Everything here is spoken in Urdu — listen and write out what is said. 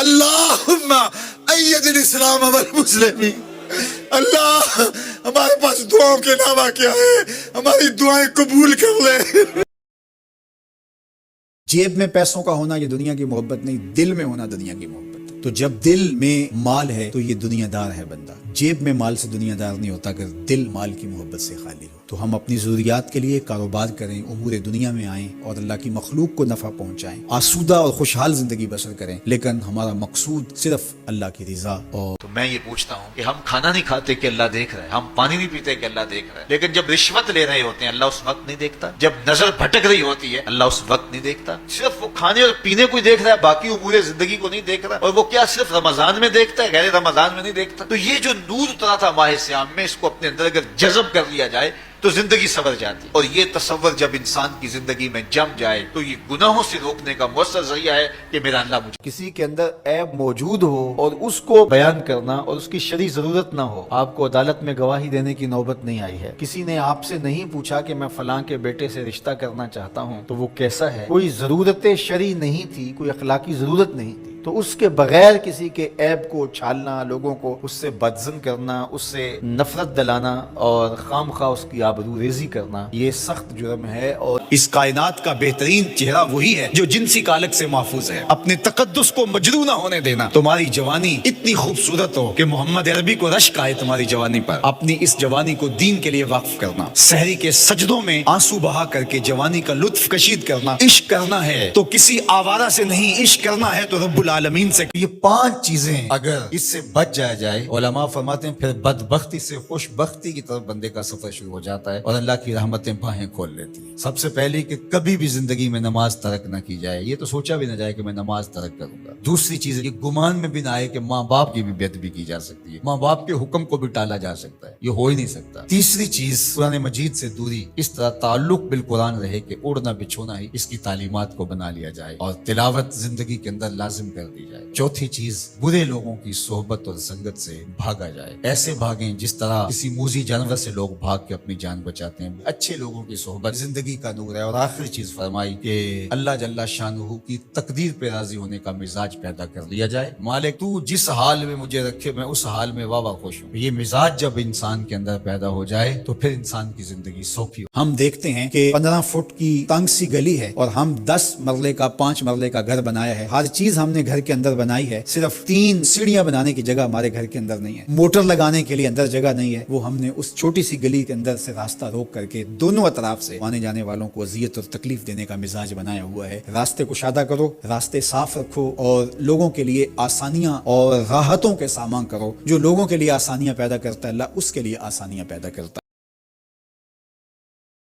اللہم اید الاسلام والمسلمین. اللہ ہمارے پاس دعاؤں کے علاوہ کیا ہے؟ ہماری دعائیں قبول کر لے. جیب میں پیسوں کا ہونا یہ دنیا کی محبت نہیں، دل میں ہونا دنیا کی محبت ہے. تو جب دل میں مال ہے تو یہ دنیا دار ہے بندہ. جیب میں مال سے دنیا دار نہیں ہوتا اگر دل مال کی محبت سے خالی ہو. تو ہم اپنی ضروریات کے لیے کاروبار کریں، امور دنیا میں آئیں اور اللہ کی مخلوق کو نفع پہنچائیں، آسودہ اور خوشحال زندگی بسر کریں، لیکن ہمارا مقصود صرف اللہ کی رضا. اور تو میں یہ پوچھتا ہوں کہ ہم کھانا نہیں کھاتے کہ اللہ دیکھ رہا ہے، ہم پانی نہیں پیتے کہ اللہ دیکھ رہا ہے، لیکن جب رشوت لے رہے ہوتے ہیں اللہ اس وقت نہیں دیکھتا؟ جب نظر بھٹک رہی ہوتی ہے اللہ اس وقت نہیں دیکھتا؟ صرف وہ کھانے اور پینے کو ہی دیکھ رہا ہے، باقی امور زندگی کو نہیں دیکھ رہا. اور وہ کیا صرف رمضان میں دیکھتا ہے، غیر رمضان میں نہیں دیکھتا؟ تو یہ جو نور اترا تھا ماہ سیام میں، اس کو اپنے اندر اگر جذب کر لیا جائے تو زندگی سنور جاتی. اور یہ تصور جب انسان کی زندگی میں جم جائے تو یہ گناہوں سے روکنے کا مؤثر ذریعہ ہے کہ میرا اللہ مجھے. کسی کے اندر عیب موجود ہو اور اس کو بیان کرنا اور اس کی شرعی ضرورت نہ ہو، آپ کو عدالت میں گواہی دینے کی نوبت نہیں آئی ہے. کسی نے آپ سے نہیں پوچھا کہ میں فلاں کے بیٹے سے رشتہ کرنا چاہتا ہوں تو وہ کیسا ہے، کوئی ضرورت شرعی نہیں تھی، کوئی اخلاقی ضرورت نہیں تھی. تو اس کے بغیر کسی کے عیب کو چھالنا، لوگوں کو اس سے بدظن کرنا، اس سے نفرت دلانا اور خام خواہ اس کی آبرو ریزی کرنا، یہ سخت جرم ہے. اور اس کائنات کا بہترین چہرہ وہی ہے جو جنسی کالک سے محفوظ ہے. اپنے تقدس کو مجروح نہ ہونے دینا. تمہاری جوانی اتنی خوبصورت ہو کہ محمد عربی کو رشک آئے تمہاری جوانی پر. اپنی اس جوانی کو دین کے لیے وقف کرنا، سحری کے سجدوں میں آنسو بہا کر کے جوانی کا لطف کشید کرنا. عشق کرنا ہے تو کسی آوارہ سے نہیں، عشق کرنا ہے تو رب العالمین سے. یہ 5 چیزیں اگر اس سے بچ جائے، علماء فرماتے ہیں پھر بدبختی سے خوش بختی کی طرف بندے کا سفر شروع ہو جاتا ہے اور اللہ کی رحمتیں باہیں کھول لیتی ہیں. سب سے پہلے کہ کبھی بھی زندگی میں نماز ترک نہ کی جائے. یہ تو سوچا بھی نہ جائے کہ میں نماز ترک کروں گا. دوسری چیز یہ گمان میں بھی نہ آئے کہ ماں باپ کی بھی بےادبی کی جا سکتی ہے، ماں باپ کے حکم کو بھی ٹالا جا سکتا ہے، یہ ہو ہی نہیں سکتا. تیسری چیز قرآن مجید سے دوری، اس طرح تعلق بالقرآن رہے کہ اڑنا بچھونا ہی اس کی تعلیمات کو بنا لیا جائے اور تلاوت زندگی کے اندر لازم کر دی جائے. چوتھی چیز برے لوگوں کی صحبت اور سنگت سے بھاگا جائے. ایسے بھاگیں جس طرح کسی موذی جانور سے لوگ بھاگ کے اپنی جان بچاتے ہیں. اچھے لوگوں کی صحبت زندگی کا نور ہے. اور آخری چیز فرمائی کہ اللہ جل شانہ کی تقدیر پہ راضی ہونے کا مزاج پیدا کر لیا جائے. مالک تو جس حال میں مجھے رکھے میں اس حال میں واہ واہ خوش ہوں. یہ مزاج جب انسان کے اندر پیدا ہو جائے تو پھر انسان کی زندگی سوکھی ہو. ہم دیکھتے ہیں کہ 15 فٹ کی تنگ سی گلی ہے اور ہم 10 مرلے کا 5 مرلے کا گھر بنایا ہے. ہر چیز ہم نے گھر کے اندر بنائی ہے، صرف 3 سیڑھیاں بنانے کی جگہ ہمارے گھر کے اندر نہیں ہے، موٹر لگانے کے لیے اندر جگہ نہیں ہے. وہ ہم نے اس چھوٹی سی گلی کے اندر سے راستہ روک کر کے دونوں اطراف سے آنے جانے والوں کو اذیت اور تکلیف دینے کا مزاج بنایا ہوا ہے. راستے کشادہ کرو، راستے صاف رکھو اور لوگوں کے لیے آسانیاں اور راحتوں کے سامان کرو. جو لوگوں کے لیے آسانیاں پیدا کرتا ہے اللہ اس کے لیے آسانیاں پیدا کرتا ہے.